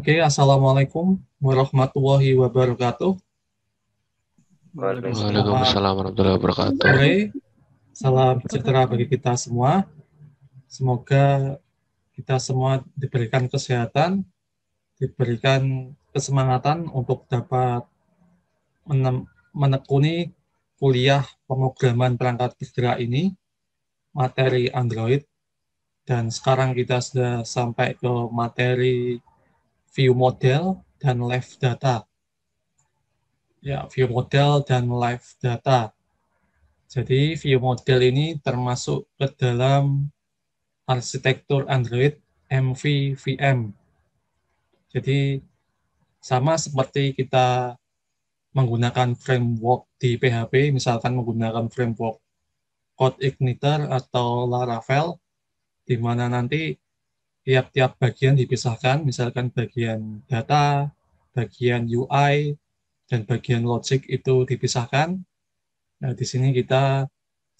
Oke, Assalamualaikum warahmatullahi wabarakatuh. Selamat Waalaikumsalam warahmatullahi wabarakatuh. sore, salam sejahtera bagi kita semua. Semoga kita semua diberikan kesehatan, diberikan kesemangatan untuk dapat menekuni kuliah pemrograman perangkat bergerak ini, materi Android, dan sekarang kita sudah sampai ke materi view model dan live data. Ya, view model dan live data. Jadi view model ini termasuk ke dalam arsitektur Android MVVM. Jadi sama seperti kita menggunakan framework di PHP, misalkan menggunakan framework CodeIgniter atau Laravel, di mana nanti tiap-tiap bagian dipisahkan, misalkan bagian data, bagian UI, dan bagian logic itu dipisahkan. Nah, di sini kita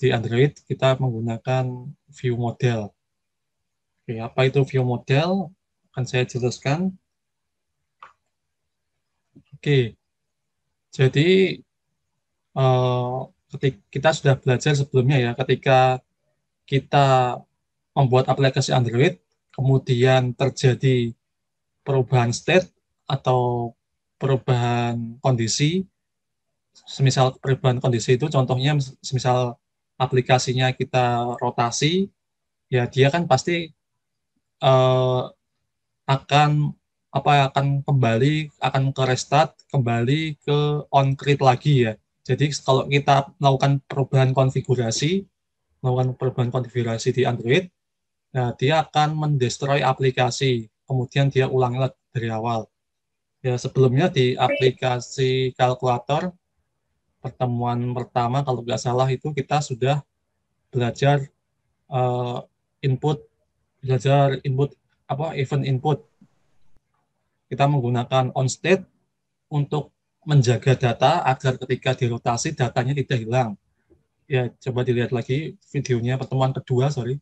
di Android kita menggunakan view model. Oke, apa itu view model? Akan saya jelaskan. Oke, jadi ketika kita sudah belajar sebelumnya ya, ketika kita membuat aplikasi Android, kemudian terjadi perubahan state atau perubahan kondisi, semisal perubahan kondisi itu contohnya semisal aplikasinya kita rotasi, ya dia kan pasti eh, akan akan ke restart kembali ke on create lagi ya. Jadi kalau kita melakukan perubahan konfigurasi di Android, nah dia akan mendestroy aplikasi, kemudian dia ulangi lagi dari awal. Ya sebelumnya di aplikasi kalkulator pertemuan pertama kalau nggak salah itu kita sudah belajar uh, input belajar input event input. Kita menggunakan onState untuk menjaga data agar ketika dirotasi datanya tidak hilang. Ya, coba dilihat lagi videonya pertemuan kedua tentang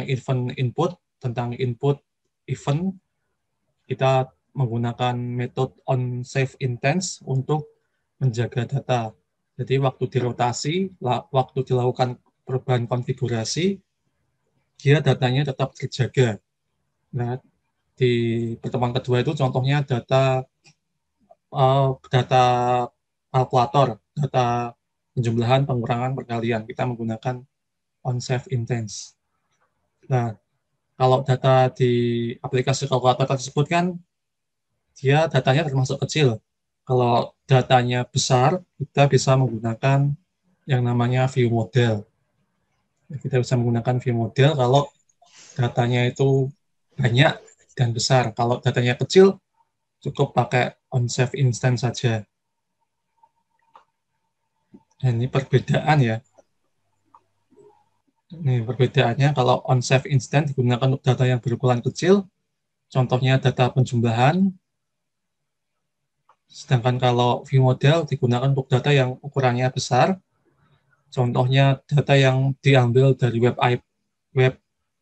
event input, tentang input event. Kita menggunakan metode onSaveInstance untuk menjaga data. Jadi waktu dirotasi, waktu dilakukan perubahan konfigurasi, dia datanya tetap terjaga. Nah, di pertemuan kedua itu contohnya data kalkulator, data penjumlahan, pengurangan, perkalian. Kita menggunakan onSaveInstance. Nah, kalau data di aplikasi kalkulator tersebut kan dia datanya termasuk kecil. Kalau datanya besar, kita bisa menggunakan yang namanya view model. Kita bisa menggunakan view model kalau datanya itu banyak dan besar. Kalau datanya kecil, cukup pakai onSaveInstance saja. Dan ini perbedaan ya. Ini perbedaannya kalau onSaveInstance digunakan untuk data yang berukuran kecil, contohnya data penjumlahan, sedangkan kalau view model digunakan untuk data yang ukurannya besar, contohnya data yang diambil dari web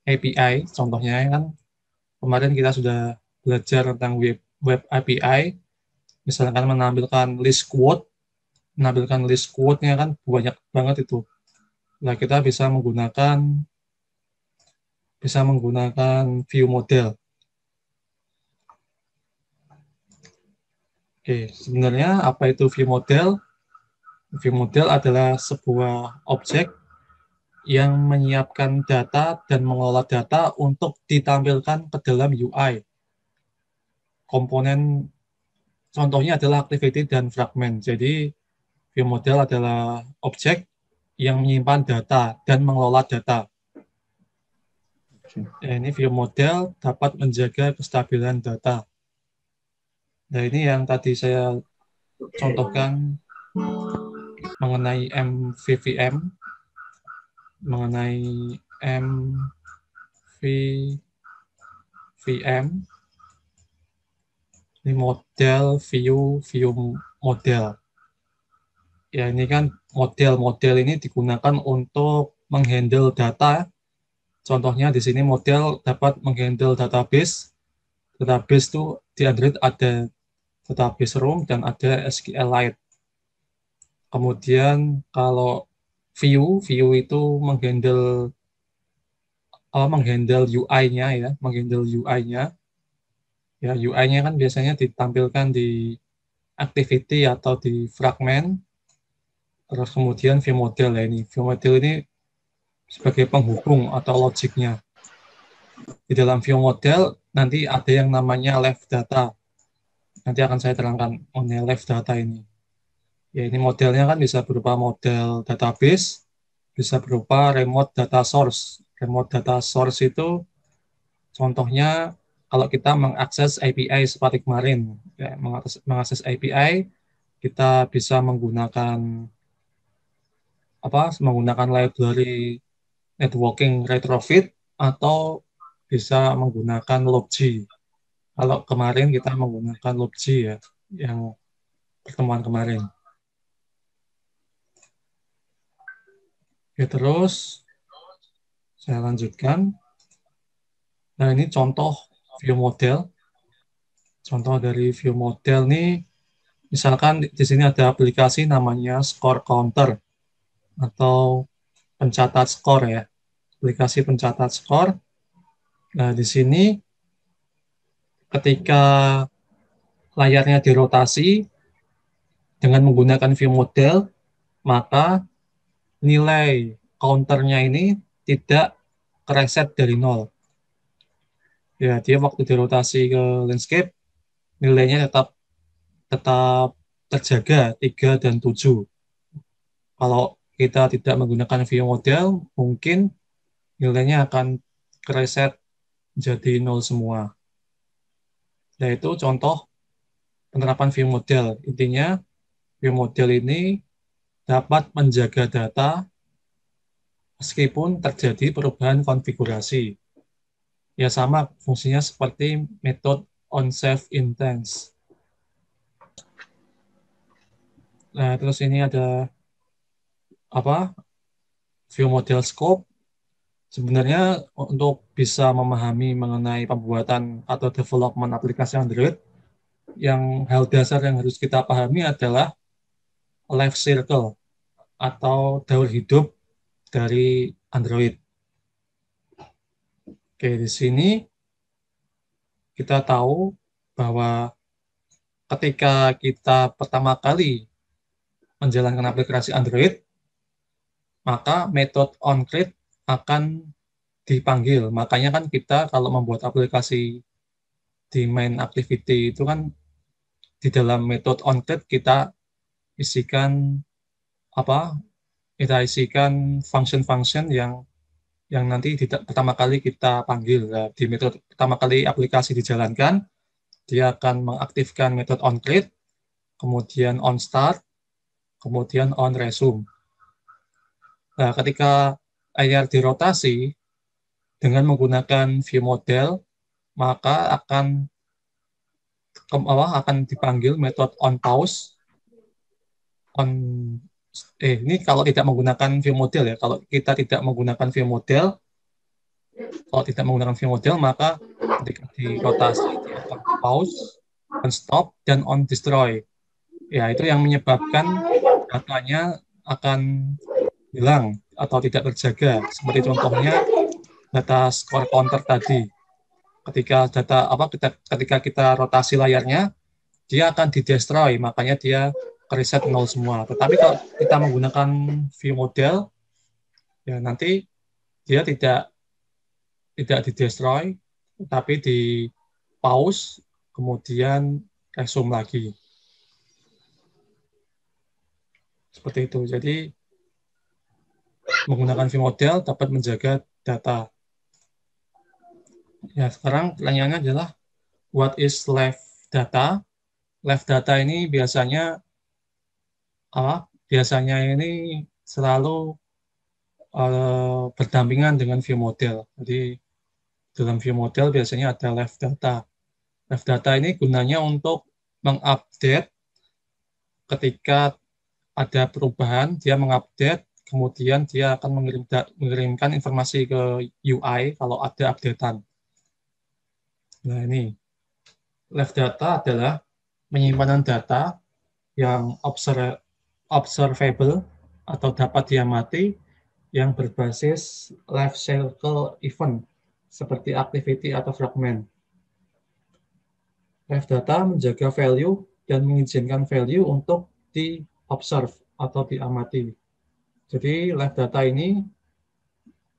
API, contohnya kan kemarin kita sudah belajar tentang web API, misalkan menampilkan list quote-nya kan banyak banget itu. Nah, kita bisa menggunakan view model. Oke, sebenarnya apa itu view model? View model adalah sebuah objek yang menyiapkan data dan mengelola data untuk ditampilkan ke dalam UI. Komponen contohnya adalah activity dan fragment. Jadi, view model adalah objek yang menyimpan data dan mengelola data. Ini view model dapat menjaga kestabilan data. Nah, ini yang tadi saya contohkan mengenai MVVM, mengenai MVVM, ini model view model. Ya, ini kan model ini digunakan untuk menghandle data Contohnya di sini model dapat menghandle database. Database itu di Android ada database room dan ada SQLite. Kemudian kalau view itu menghandle UI-nya ya, menghandle UI-nya. Ya, UI-nya kan biasanya ditampilkan di activity atau di fragment. Terus kemudian view model ya ini. View model ini sebagai penghubung atau logiknya. Di dalam view model nanti ada yang namanya live data. Nanti akan saya terangkan mengenai live data ini. Ya, ini modelnya kan bisa berupa model database, bisa berupa remote data source. Remote data source itu contohnya kalau kita mengakses API seperti kemarin, ya, mengakses API, kita bisa menggunakan library networking retrofit atau bisa menggunakan LogG. Kalau kemarin kita menggunakan LogG ya, yang pertemuan kemarin. Oke, terus saya lanjutkan. Nah, ini contoh view model. Contoh dari view model nih, misalkan di sini ada aplikasi namanya Score Counter atau pencatat skor ya. Aplikasi pencatat skor. Nah, di sini ketika layarnya dirotasi dengan menggunakan view model, maka nilai counternya ini tidak kereset dari nol. Ya, dia waktu dirotasi ke landscape, nilainya tetap tetap terjaga 3 dan 7. Kalau kita tidak menggunakan view model, mungkin nilainya akan kereset jadi nol semua. Yaitu contoh penerapan view model. Intinya, view model ini dapat menjaga data meskipun terjadi perubahan konfigurasi. Ya sama fungsinya seperti metode onSave instance. Nah, terus ini ada view model scope. Sebenarnya untuk bisa memahami mengenai pembuatan atau development aplikasi Android, yang hal dasar yang harus kita pahami adalah life cycle atau daur hidup dari Android. Oke, di sini kita tahu bahwa ketika kita pertama kali menjalankan aplikasi Android, maka metode onCreate akan dipanggil. Makanya kan kita kalau membuat aplikasi di main activity itu kan di dalam metode onCreate kita isikan apa? Kita isikan function-function yang nanti pertama kali kita panggil. Nah, di metode pertama kali aplikasi dijalankan, dia akan mengaktifkan metode onCreate, kemudian onStart, kemudian onResume. Nah, ketika layar dirotasi dengan menggunakan view model, maka akan dipanggil metode onPause. Ini kalau tidak menggunakan view model ya. Kalau kita tidak menggunakan view model, maka ketika dirotasi dia akan pause, on stop, dan on destroy. Ya, itu yang menyebabkan datanya akan hilang atau tidak terjaga. Seperti contohnya data score counter tadi. Ketika kita rotasi layarnya, dia akan di-destroy, makanya dia reset nol semua. Tetapi kalau kita menggunakan view model, ya nanti dia tidak di-destroy, tapi di pause, kemudian resume lagi. Seperti itu. Jadi menggunakan view model dapat menjaga data. Ya, sekarang pertanyaannya adalah what is live data? Live data ini biasanya ini selalu berdampingan dengan view model. Jadi dalam view model biasanya ada live data. Live data ini gunanya untuk mengupdate ketika ada perubahan, dia mengupdate kemudian dia akan mengirimkan informasi ke UI kalau ada updatean. Nah ini, live data adalah penyimpanan data yang observable atau dapat diamati yang berbasis life cycle event seperti activity atau fragment. Live data menjaga value dan mengizinkan value untuk di-observe atau diamati. Jadi live data ini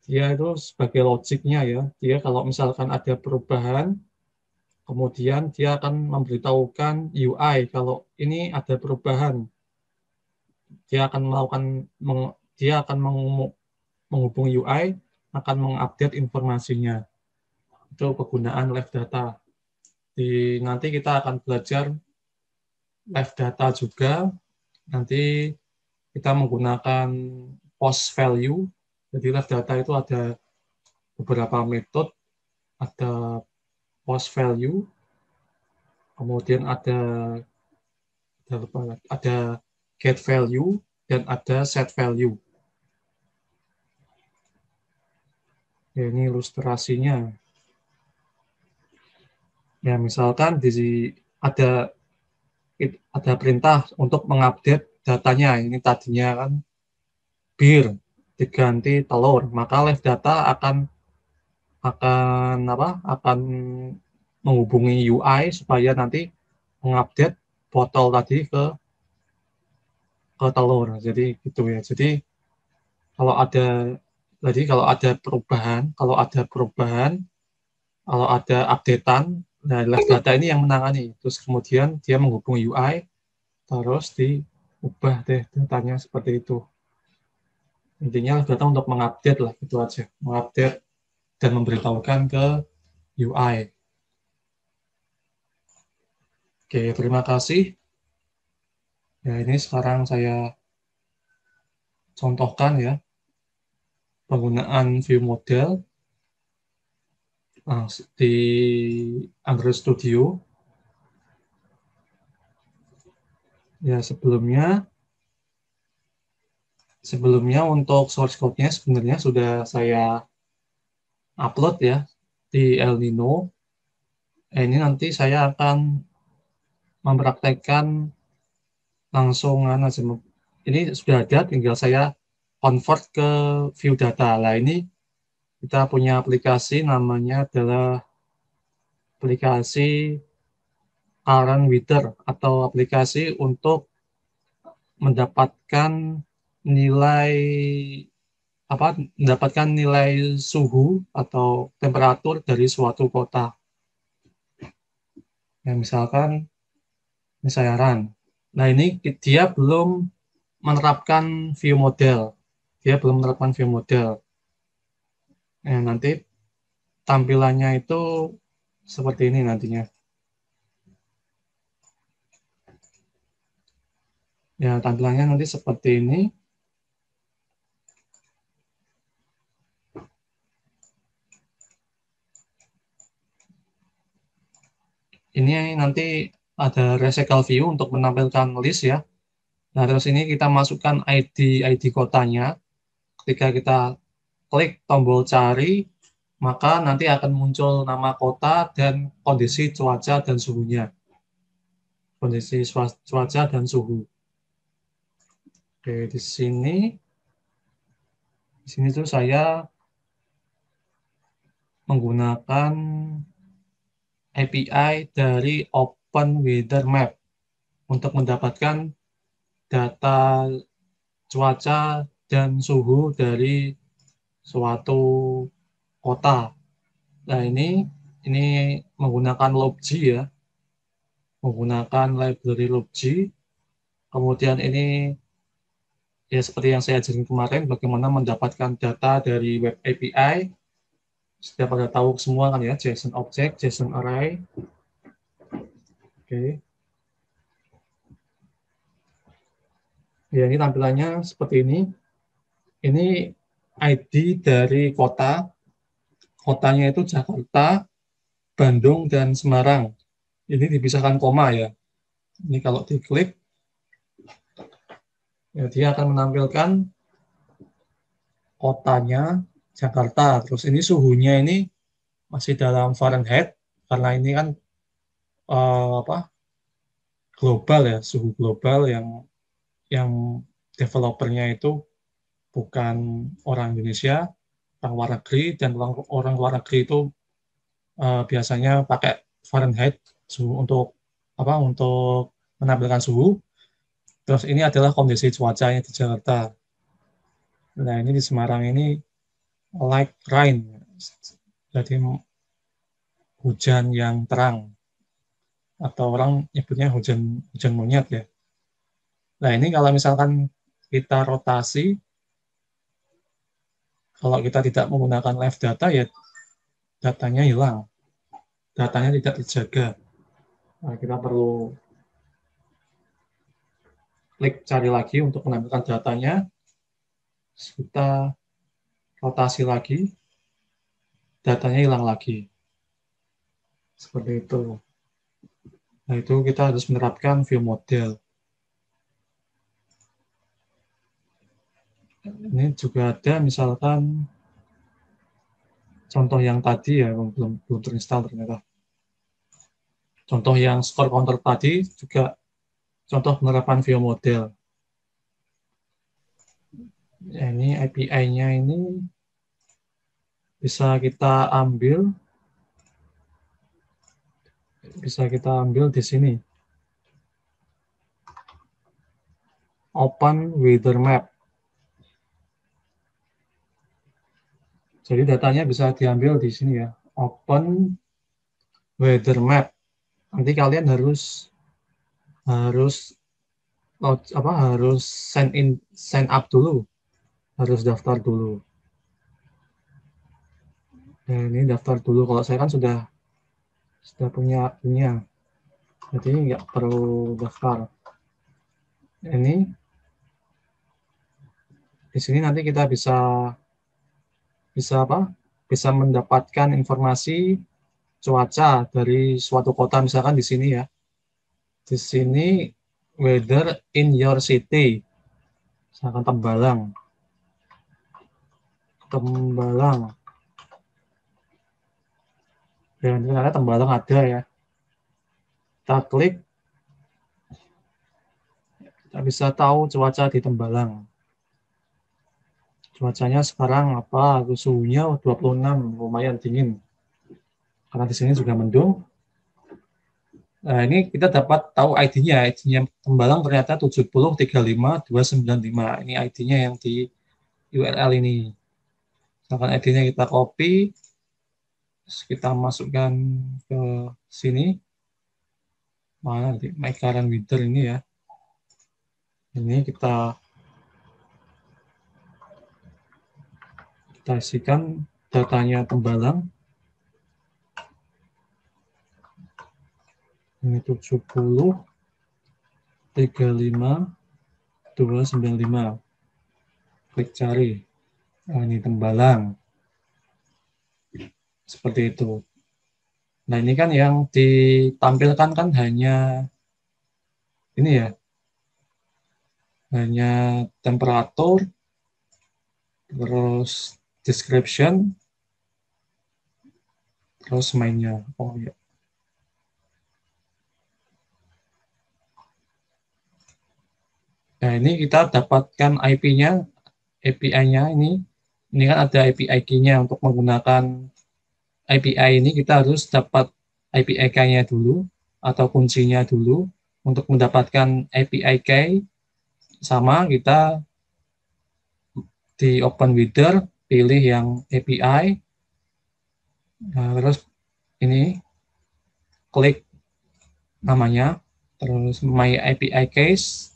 dia itu sebagai logiknya ya. Dia kalau misalkan ada perubahan, kemudian dia akan memberitahukan UI kalau ini ada perubahan. Dia akan menghubungi UI, akan mengupdate informasinya. Itu penggunaan live data. Nanti kita akan belajar live data juga. Nanti kita menggunakan post value. Jadi live data itu ada beberapa metode. Ada post value, kemudian ada get value, dan ada set value. Ya, ini ilustrasinya. Ya, misalkan ada perintah untuk mengupdate datanya. Ini tadinya kan bir diganti telur, maka live data akan menghubungi UI supaya nanti mengupdate botol tadi ke telur. Jadi gitu ya. Jadi kalau ada perubahan, kalau ada updatean, nah live data ini yang menangani. Terus kemudian dia menghubungi UI, terus diubah deh datanya seperti itu. Intinya live data untuk mengupdate lah, gitu aja. Mengupdate dan memberitahukan ke UI. Oke, terima kasih. Ya, ini sekarang saya contohkan ya, penggunaan view model di Android Studio. Ya, sebelumnya untuk source code-nya sebenarnya sudah saya upload ya di El Nino. Ini nanti saya akan mempraktekkan langsung ini sudah ada, tinggal saya convert ke view data. Nah, ini kita punya aplikasi namanya adalah aplikasi current weather atau aplikasi untuk mendapatkan nilai suhu atau temperatur dari suatu kota. Ya, misalkan Misalnya Nah, ini dia belum menerapkan view model. Nah, nanti tampilannya itu seperti ini nantinya. Ya, tampilannya nanti seperti ini. Ini nanti ada recycle view untuk menampilkan list ya. Nah, terus ini kita masukkan ID kotanya. Ketika kita klik tombol cari, maka nanti akan muncul nama kota dan kondisi cuaca dan suhunya. Kondisi cuaca dan suhu. Oke, di sini tuh saya menggunakan API dari Open Weather Map untuk mendapatkan data cuaca dan suhu dari suatu kota. Nah, ini menggunakan LOG ya. Menggunakan library LOG. Kemudian ini ya seperti yang saya ajarin kemarin, bagaimana mendapatkan data dari web API. Sudah pada tahu semua kan ya, JSON object, JSON array. Oke. Ya, ini tampilannya seperti ini. Ini ID dari kota. Kotanya itu Jakarta, Bandung, dan Semarang. Ini dipisahkan koma ya. Ini kalau diklik, ya dia akan menampilkan kotanya Jakarta. Terus ini suhunya ini masih dalam Fahrenheit karena ini kan apa global ya, suhu global yang developernya itu bukan orang Indonesia, orang luar negeri, dan orang luar negeri itu biasanya pakai Fahrenheit suhu untuk menampilkan suhu. Terus ini adalah kondisi cuacanya di Jakarta. Nah, ini di Semarang ini light rain. Jadi hujan yang terang atau orang nyebutnya hujan hujan monyet ya. Nah, ini kalau misalkan kita rotasi, kalau kita tidak menggunakan live data ya datanya hilang. Datanya tidak terjaga. Nah, kita perlu klik cari lagi untuk menampilkan datanya. Kita rotasi lagi, datanya hilang lagi. Seperti itu. Nah, itu kita harus menerapkan view model. Ini juga ada misalkan contoh yang tadi ya, belum terinstall ternyata. Contoh yang score counter tadi juga contoh penerapan view model. Ya, ini API-nya ini bisa kita ambil di sini. Open weather map. Jadi datanya bisa diambil di sini ya. Open weather map. Nanti kalian harus harus sign up dulu, harus daftar dulu. Nah, ini daftar dulu. Kalau saya kan sudah punya, jadi nggak perlu daftar. Ini di sini nanti kita bisa mendapatkan informasi cuaca dari suatu kota, misalkan di sini ya. Di sini weather in your city. Misalkan Tembalang. Dan ternyata Tembalang ada ya. Kita klik, kita bisa tahu cuaca di Tembalang. Cuacanya sekarang apa? Suhunya 26, lumayan dingin. Karena di sini juga mendung. Nah, ini kita dapat tahu ID-nya. ID-nya Tembalang ternyata 7035295. Ini ID-nya yang di URL ini. Misalkan ID-nya kita copy, kita masukkan ke sini. Mana di My Current Winter ini ya. Ini kita isikan datanya Tembalang. Ini 7035295. Klik cari. Nah, ini Tembalang. Seperti itu. Nah, ini kan yang ditampilkan kan hanya ini ya. Hanya temperatur, terus description, terus mainnya. Oh ya. Nah, ini kita dapatkan IP-nya, API-nya ini. Ini kan ada API key-nya. Untuk menggunakan API ini kita harus dapat API key-nya dulu atau kuncinya dulu. Untuk mendapatkan API key sama kita di Open Weather, pilih yang API. Nah, terus ini klik namanya, terus My API Case.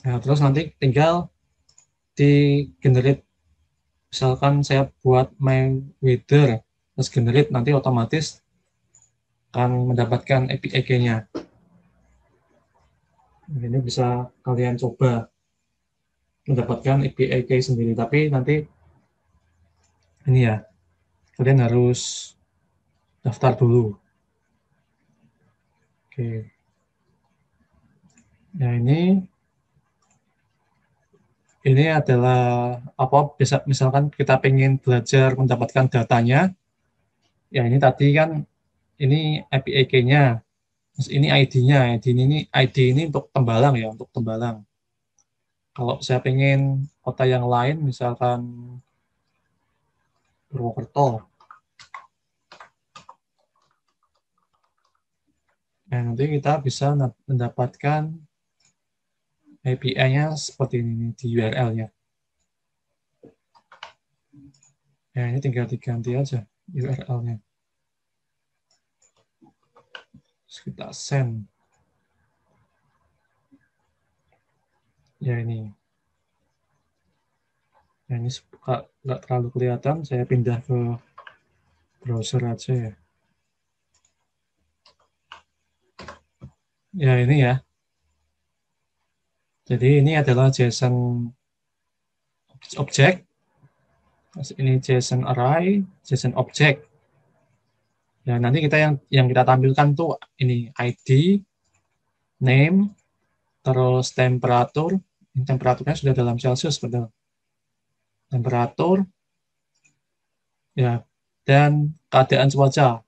Nah, terus nanti tinggal di generate, misalkan saya buat My Weather, terus generate, nanti otomatis akan mendapatkan API key-nya. Ini bisa kalian coba mendapatkan API key sendiri, tapi nanti ini ya, kalian harus daftar dulu. Oke. Nah, ini ini adalah apa? Misalkan kita pengen belajar mendapatkan datanya, ya ini tadi kan ini API key-nya, terus ini ID-nya, ID ini untuk tembalang ya, untuk tembalang. Kalau saya pengen kota yang lain, misalkan Purwokerto, nah, nanti kita bisa mendapatkan API-nya seperti ini di URL-nya. Ya, ini tinggal diganti aja URL-nya. Terus kita send. Ya, ini. Ya, ini nggak terlalu kelihatan. Saya pindah ke browser aja ya. Ya, ini ya. Jadi ini adalah JSON object. Ini JSON array, JSON object. Ya, nanti kita yang kita tampilkan tuh ini ID, name, terus temperatur. Ini temperaturnya sudah dalam Celsius, betul. Temperatur, ya, dan keadaan cuaca.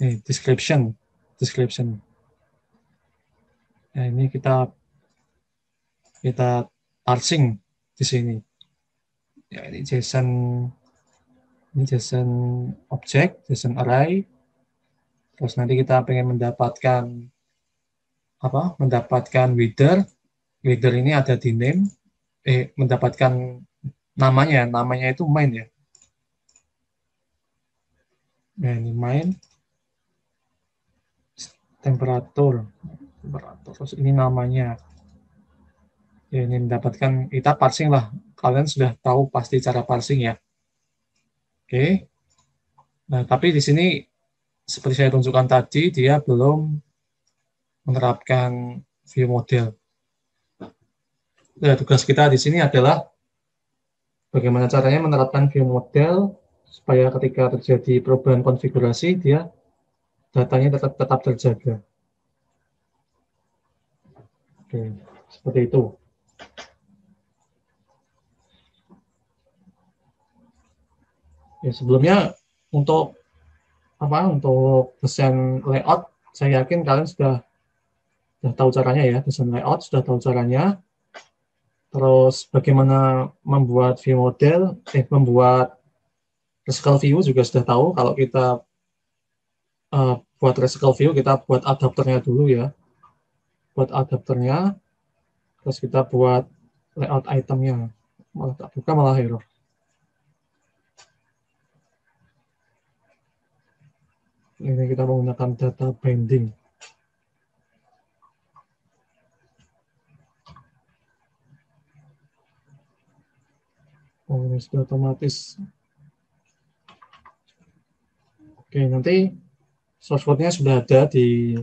Ini description. Ya, ini kita parsing di sini. Ya, ini JSON object, JSON array. Terus nanti kita pengen mendapatkan apa? Mendapatkan weather. Weather ini ada di name. Mendapatkan namanya itu main ya. Nah, ini main. Temperatur. Terus ini namanya. Ya, ini mendapatkan, kita parsing lah. Kalian sudah tahu pasti cara parsing ya. Oke. Nah, tapi di sini seperti saya tunjukkan tadi, dia belum menerapkan view model. Nah, tugas kita di sini adalah bagaimana caranya menerapkan view model supaya ketika terjadi perubahan konfigurasi, dia datanya tetap terjaga. Oke, seperti itu. Ya, sebelumnya untuk desain layout, saya yakin kalian sudah tahu caranya ya, desain layout sudah tahu caranya. Terus bagaimana membuat view model, membuat recycle view juga sudah tahu. Kalau kita buat recycle view, kita buat adapternya dulu ya. Buat adapternya, terus kita buat layout itemnya. Malah tak buka, malah error. Ini kita menggunakan data binding. Oh, ini sudah otomatis. Oke, nanti source code-nya sudah ada di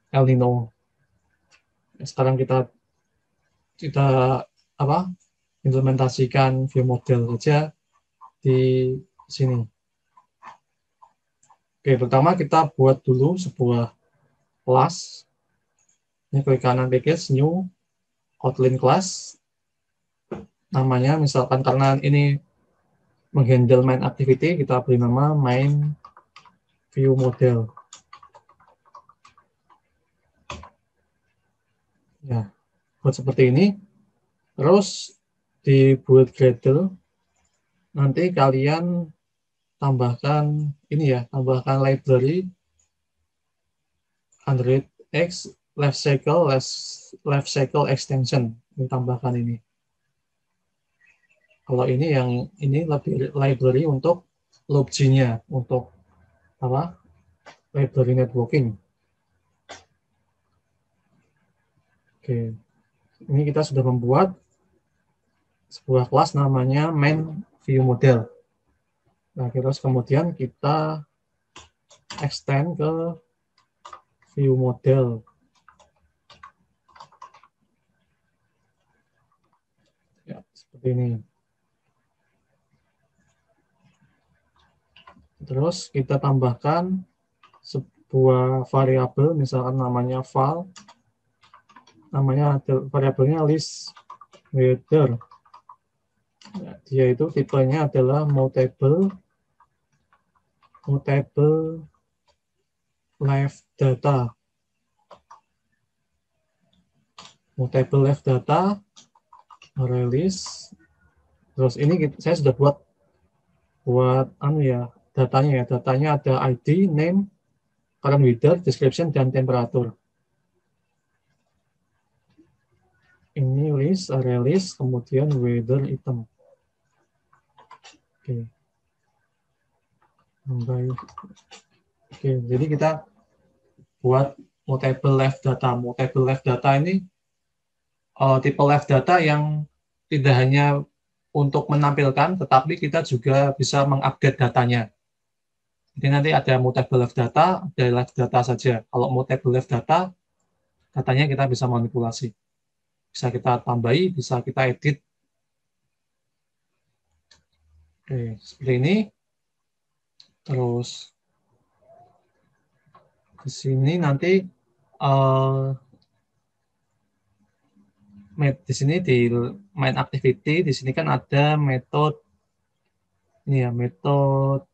El Nino. Sekarang kita implementasikan view model saja di sini. Oke, pertama kita buat dulu sebuah kelas. Ini klik kanan package, new, Kotlin class. Namanya misalkan karena ini menghandle main activity, kita beri nama main view model. Ya, buat seperti ini. Terus di build Gradle, nanti kalian tambahkan ini ya, tambahkan library Android X left cycle extension. Ini tambahkan ini. Kalau ini lebih library untuk LoopG-nya, untuk library networking. Oke, ini kita sudah membuat sebuah kelas namanya main view model. Nah, terus kemudian kita extend ke view model. Ya, seperti ini. Terus kita tambahkan sebuah variabel, misalkan namanya val, namanya variabelnya list weather. Ya, dia itu tipenya adalah mutable live data. Mutable live data, release. Terus ini saya sudah buat datanya ya. Datanya ada ID, name, current weather, description, dan temperatur. Ini release, kemudian weather item. Oke. Oke, jadi kita buat mutable live data. Mutable live data ini tipe live data yang tidak hanya untuk menampilkan, tetapi kita juga bisa mengupdate datanya. Jadi nanti ada mutable live data, ada live data saja. Kalau mutable live data, datanya kita bisa manipulasi. Bisa kita tambahi, bisa kita edit. Oke, seperti ini. Terus di sini nanti di sini di main activity, di sini kan ada metode ini ya, metode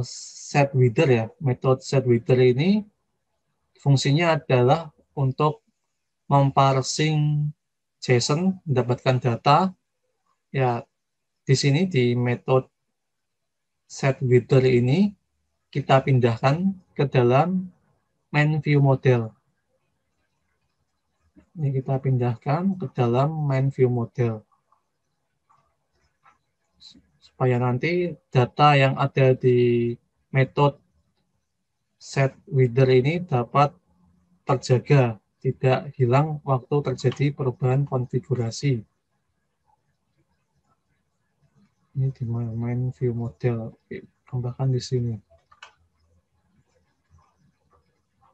set weather ya. Metode set weather ini fungsinya adalah untuk memparsing JSON, mendapatkan data. Ya, di sini di metode set weather ini kita pindahkan ke dalam main view model. Ini kita pindahkan ke dalam main view model. Supaya nanti data yang ada di metode set weather ini dapat terjaga, tidak hilang waktu terjadi perubahan konfigurasi. Ini di main view model. Oke, tambahkan di sini.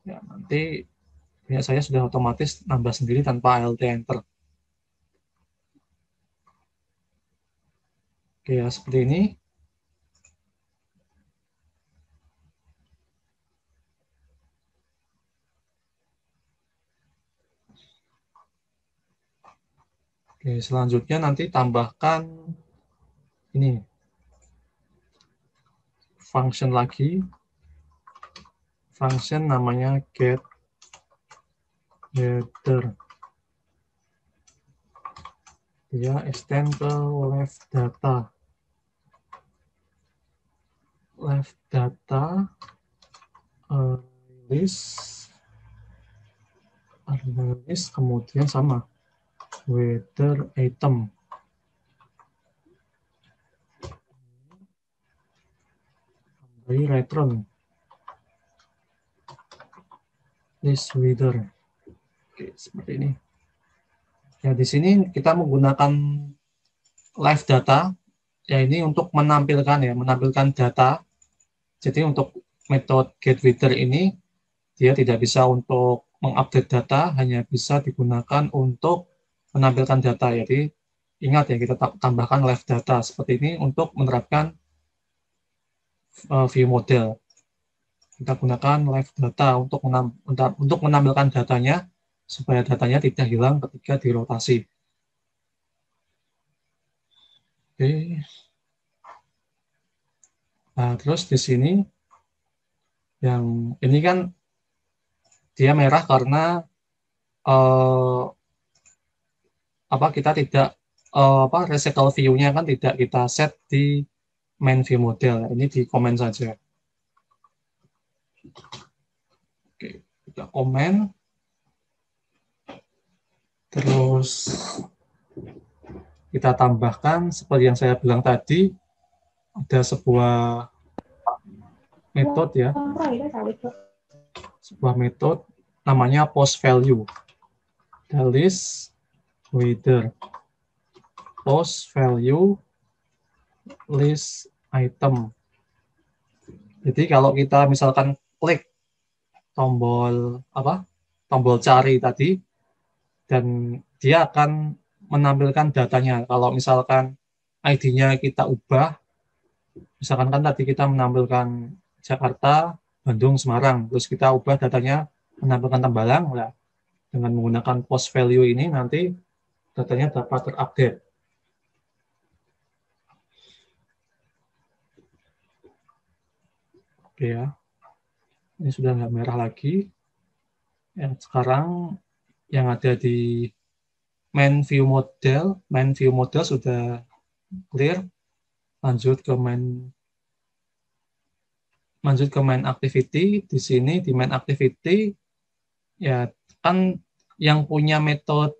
Ya, nanti punya saya sudah otomatis nambah sendiri tanpa alt enter. Oke, ya seperti ini. Oke, selanjutnya nanti tambahkan ini function lagi. Function namanya get weather. Dia extend ke live data. Live data list kemudian sama weather item. Dari return list weather. Oke, seperti ini. Ya, di sini kita menggunakan live data. Ya, ini untuk menampilkan data. Jadi untuk metode get weather ini dia tidak bisa untuk mengupdate data, hanya bisa digunakan untuk menampilkan data. Jadi ingat ya, kita tambahkan live data seperti ini untuk menerapkan view model. Kita gunakan live data untuk menampilkan datanya supaya datanya tidak hilang ketika dirotasi. Oke. Nah, terus di sini yang ini kan dia merah karena kita tidak recycle view-nya kan tidak kita set di main view model. Ini di komen saja. Oke, kita komen. Terus kita tambahkan seperti yang saya bilang tadi, ada sebuah metode ya. Sebuah metode namanya post value. The list weather. Post value list item. Jadi kalau kita misalkan klik tombol cari tadi, dan dia akan menampilkan datanya. Kalau misalkan ID-nya kita ubah, misalkan kan tadi kita menampilkan Jakarta, Bandung, Semarang, terus kita ubah datanya menampilkan Tembalang, nah, Dengan menggunakan post value ini nanti datanya dapat terupdate. Oke ya, ini sudah nggak merah lagi. Yang sekarang yang ada di main view model sudah clear. Lanjut ke main activity. Di sini di main activity ya kan yang punya metode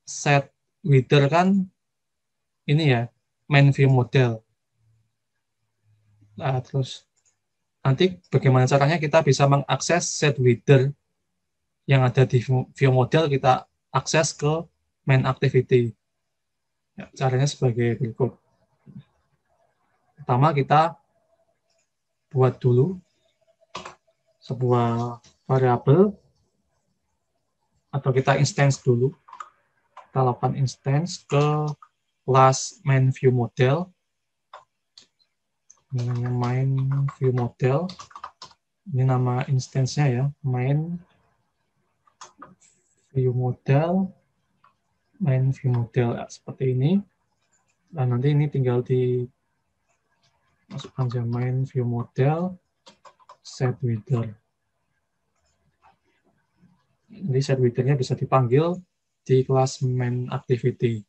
set widder kan ini ya main view model. Nah, terus nanti bagaimana caranya kita bisa mengakses set widder yang ada di view model, kita akses ke main activity. Ya, caranya sebagai berikut. Pertama kita buat dulu sebuah variabel atau kita instance dulu. Kita lakukan instance ke kelas main view model. Ini namanya main view model. Ini nama instance-nya ya, main view model, ya, seperti ini. Dan nanti ini tinggal dimasukkan aja main view model set widder. Jadi set widder-nya bisa dipanggil di kelas main activity.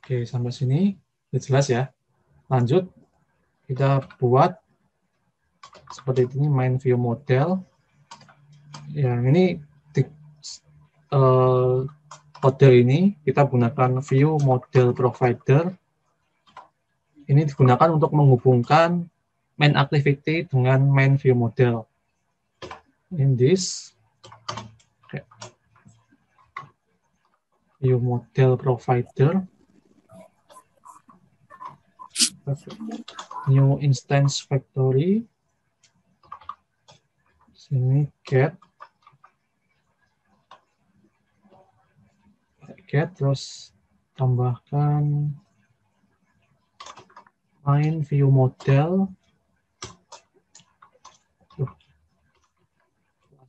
Oke, sampai sini sudah jelas ya. Lanjut, kita buat seperti ini main view model. Yang ini kode ini kita gunakan view model provider. Ini digunakan untuk menghubungkan main activity dengan main view model. In this view model provider, new instance factory, sini get terus tambahkan main view model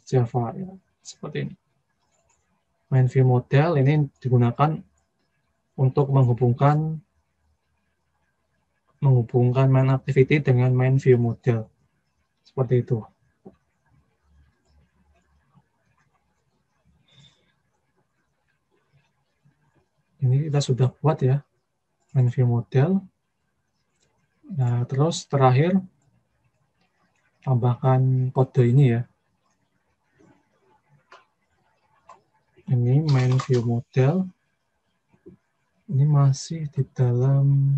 Java ya, seperti ini. Main view model ini digunakan untuk menghubungkan main activity dengan main view model. Seperti itu. Ini kita sudah buat ya, main view model. Nah, terus terakhir tambahkan kode ini ya. Ini main view model. Ini masih di dalam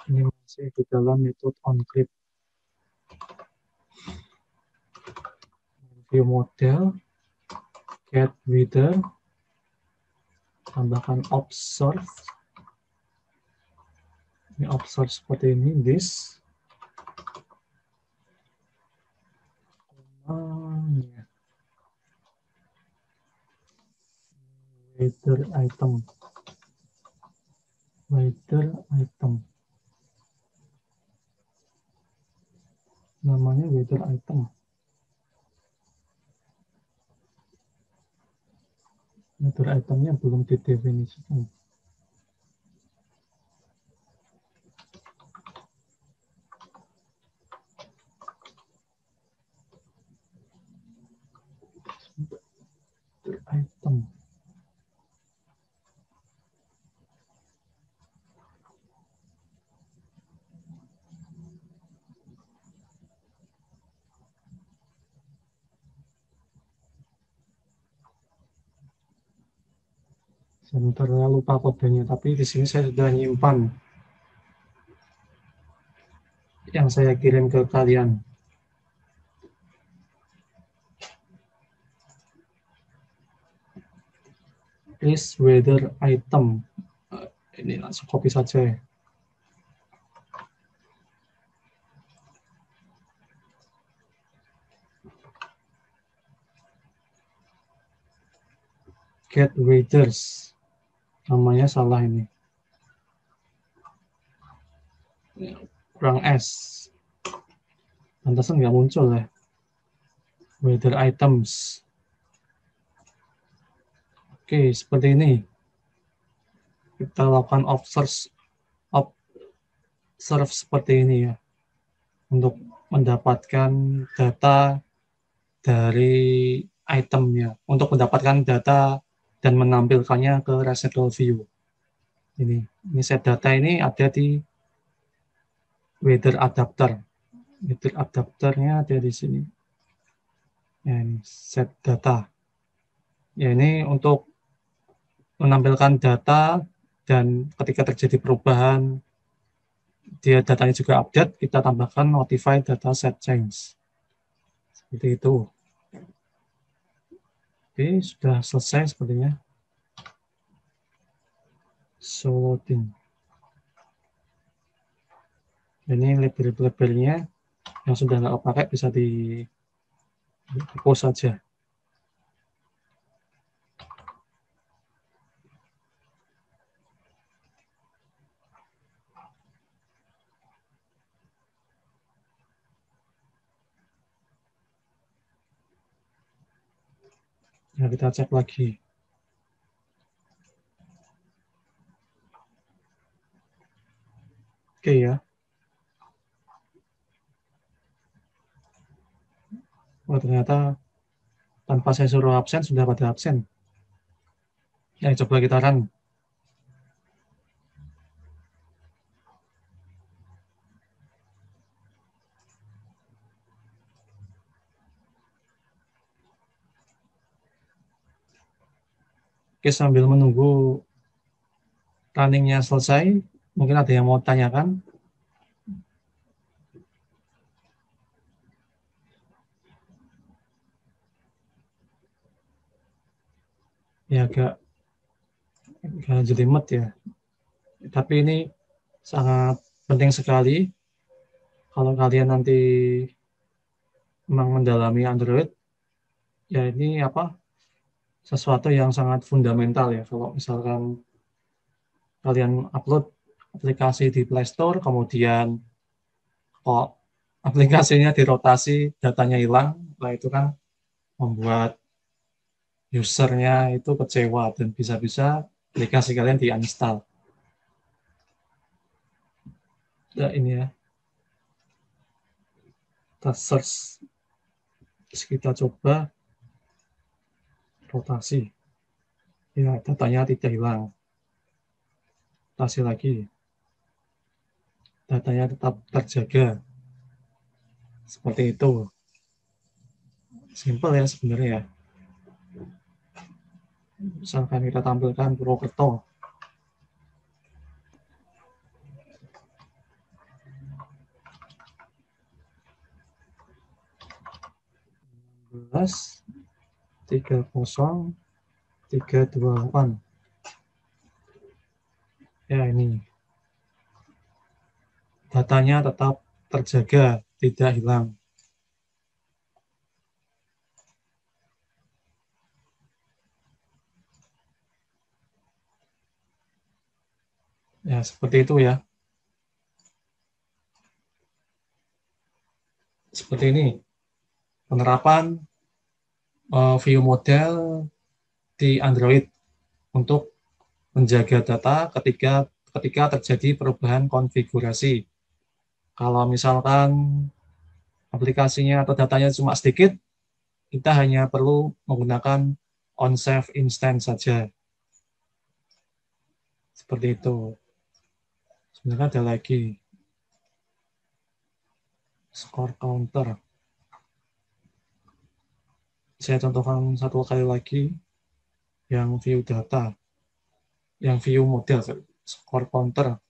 ini masih di dalam metode onClick. View model get widder, tambahkan observe. Ini observe seperti ini, this. Widder item. Namanya widder item. Widder itemnya belum didefinisikan. Item. Sebenarnya lupa kodenya, tapi di sini saya sudah nyimpan yang saya kirim ke kalian. Is weather item. Ini langsung copy saja ya. Get weathers. Namanya salah ini. kurang S. Pantasan nggak muncul ya. Weather items. Oke, seperti ini. Kita lakukan observe seperti ini ya. Untuk mendapatkan data dari itemnya. Untuk mendapatkan data dan menampilkannya ke residual view. Ini set data ini ada di weather adapter. Weather adapternya ada di sini. Ya, ini set data. Ya, ini untuk menampilkan data dan ketika terjadi perubahan, datanya juga update, kita tambahkan notify data set change. Seperti itu. Oke, sudah selesai sepertinya. So loading. Ini label-labelnya yang sudah nggak pakai bisa di post saja. Ya, kita cek lagi. Oke ya. Oh, ternyata tanpa saya suruh absen, sudah pada absen. Ya, coba kita run. Oke, sambil menunggu runningnya selesai, mungkin ada yang mau tanyakan. Ya, agak jelimet ya. Tapi ini sangat penting sekali kalau kalian nanti memang mendalami Android. Ya, ini sesuatu yang sangat fundamental ya. Kalau misalkan kalian upload aplikasi di Play Store, kemudian kok aplikasinya dirotasi, datanya hilang, nah itu kan membuat usernya itu kecewa dan bisa-bisa aplikasi kalian di-uninstall. Ya, ini ya, kita search, kita coba rotasi. Ya, datanya tidak hilang. Rotasi lagi. Datanya tetap terjaga. Seperti itu. Simple ya sebenarnya ya. Misalkan kita tampilkan Purwokerto. Belas 30328. Ya, ini. Datanya tetap terjaga, tidak hilang. Ya, seperti itu ya. Seperti ini. Penerapan view model di Android untuk menjaga data ketika terjadi perubahan konfigurasi. Kalau misalkan aplikasinya atau datanya cuma sedikit, kita hanya perlu menggunakan on-save instance saja. Seperti itu. Sebenarnya ada lagi score counter. Saya contohkan satu kali lagi yang view data, yang view model, score counter.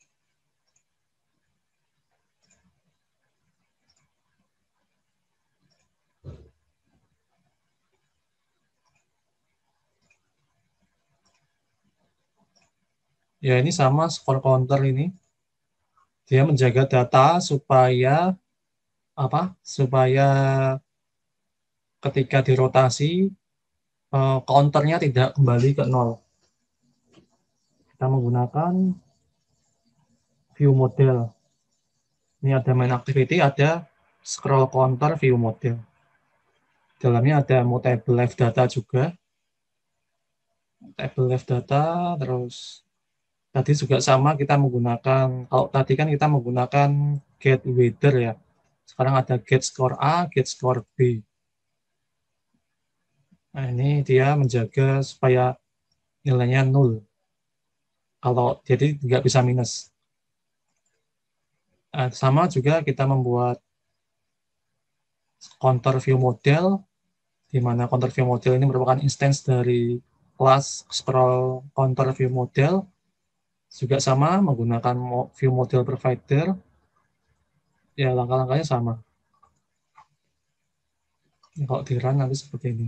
Ya, ini sama score counter ini. Dia menjaga data supaya supaya ketika dirotasi counternya tidak kembali ke nol. Kita menggunakan view model. Ini ada main activity, ada scroll counter view model. Dalamnya ada mutable live data juga. Table live data, terus tadi juga sama kita menggunakan, kalau tadi kan kita menggunakan get weather ya. Sekarang ada get score A, get score B. Nah, ini dia menjaga supaya nilainya 0. Kalau jadi nggak bisa minus. Nah, sama juga kita membuat counter view model, di mana counter view model ini merupakan instance dari kelas scroll counter view model. Juga sama menggunakan view model provider. Ya, langkah-langkahnya sama. Kalau di run nanti seperti ini.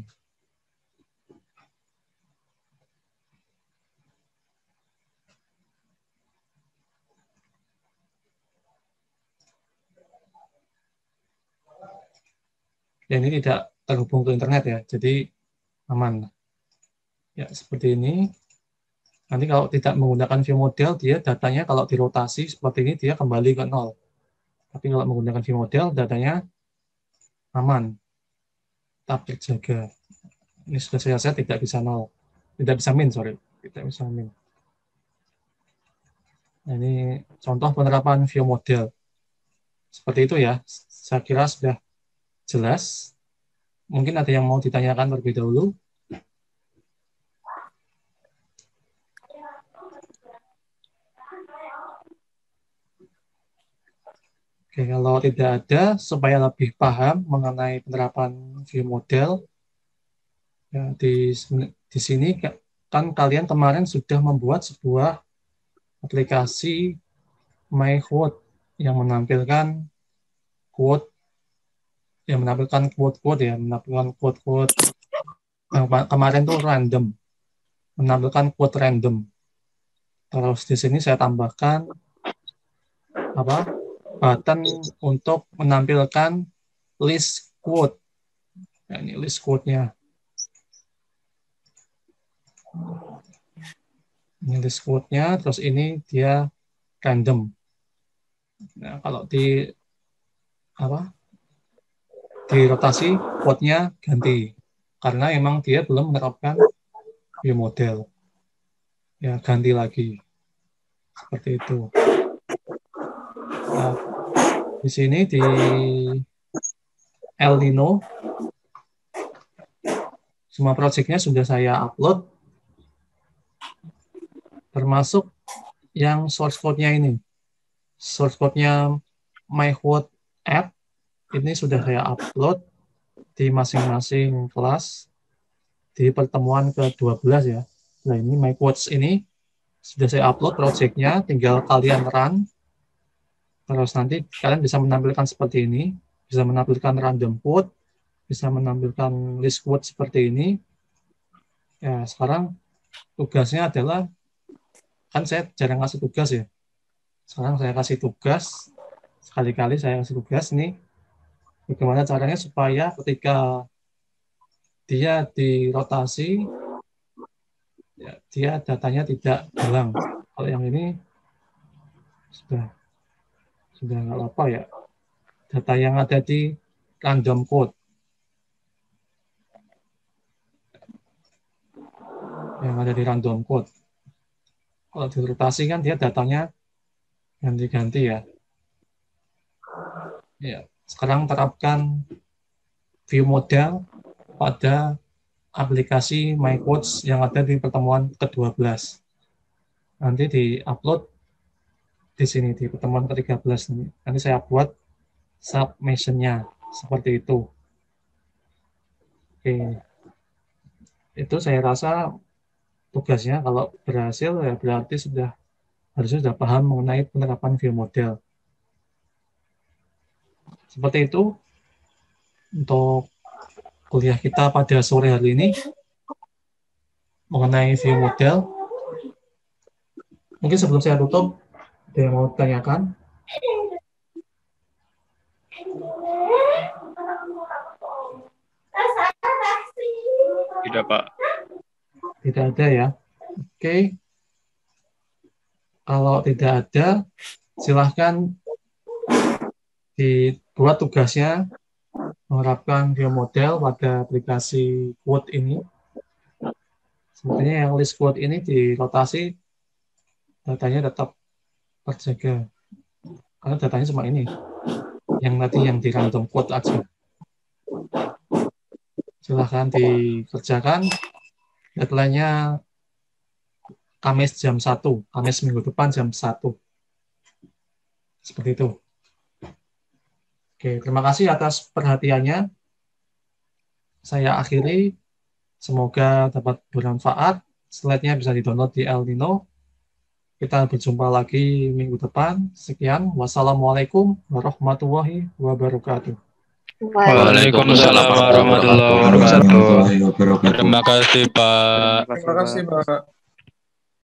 Ya, ini tidak terhubung ke internet ya, jadi aman. Ya, seperti ini. Nanti kalau tidak menggunakan view model, dia datanya kalau dirotasi seperti ini, dia kembali ke 0. Tapi kalau menggunakan view model, datanya aman, tetap terjaga. Ini sudah saya set, tidak bisa 0. Tidak bisa min, sorry. Tidak bisa min. Nah, ini contoh penerapan view model. Seperti itu ya, saya kira sudah jelas. Mungkin ada yang mau ditanyakan terlebih dahulu. Oke, kalau tidak ada, supaya lebih paham mengenai penerapan view model, ya, di sini kan kalian kemarin sudah membuat sebuah aplikasi MyQuote yang menampilkan quote, menampilkan quote-quote yang kemarin tuh random, menampilkan quote random. Terus di sini saya tambahkan button untuk menampilkan list quote. Nah, ini list quote-nya. Ini list quote-nya, terus ini dia random. Nah, kalau di rotasi quote-nya ganti. Karena memang dia belum menerapkan view model. Ya, ganti lagi. Seperti itu. Nah, di sini di El Nino, semua projectnya sudah saya upload, termasuk yang source code-nya ini. Source code-nya MyQuote app, ini sudah saya upload di masing-masing kelas di pertemuan ke-12 ya. Nah, ini MyQuotes ini sudah saya upload projectnya, tinggal kalian run. Terus nanti kalian bisa menampilkan seperti ini, bisa menampilkan random quote, bisa menampilkan list quote seperti ini. Ya, sekarang tugasnya adalah, kan saya jarang kasih tugas ya. Sekarang saya kasih tugas, sekali-kali saya kasih tugas nih, bagaimana caranya supaya ketika dia dirotasi, ya, dia datanya tidak hilang. Kalau yang ini sudah nggak apa ya, data yang ada di random code, yang ada di random code. Kalau dirotasi kan dia datanya ganti-ganti ya. Ya, sekarang terapkan view model pada aplikasi MyQuotes yang ada di pertemuan ke-12. Nanti di-upload di sini, di pertemuan ke-13. Nanti saya buat submission-nya seperti itu. Oke. Itu saya rasa tugasnya kalau berhasil ya berarti harusnya sudah paham mengenai penerapan view model. Seperti itu untuk kuliah kita pada sore hari ini mengenai view model. Mungkin sebelum saya tutup, ada yang mau ditanyakan? Tidak, Pak. Tidak ada ya. Oke. Kalau tidak ada, silahkan dibuat tugasnya menerapkan geomodel pada aplikasi quote ini. Sebenarnya yang list quote ini dirotasi, datanya tetap terjaga. Karena datanya cuma ini. Yang tadi yang di random quote aja. Silahkan dikerjakan. Deadline-nya Kamis jam 1. Kamis minggu depan jam 1. Seperti itu. Oke, terima kasih atas perhatiannya. Saya akhiri. Semoga dapat bermanfaat. Slide-nya bisa di-download di El Nino. Kita berjumpa lagi minggu depan. Sekian. Wassalamualaikum warahmatullahi wabarakatuh. Waalaikumsalam warahmatullahi wabarakatuh. Terima kasih, Pak. Terima kasih, Pak.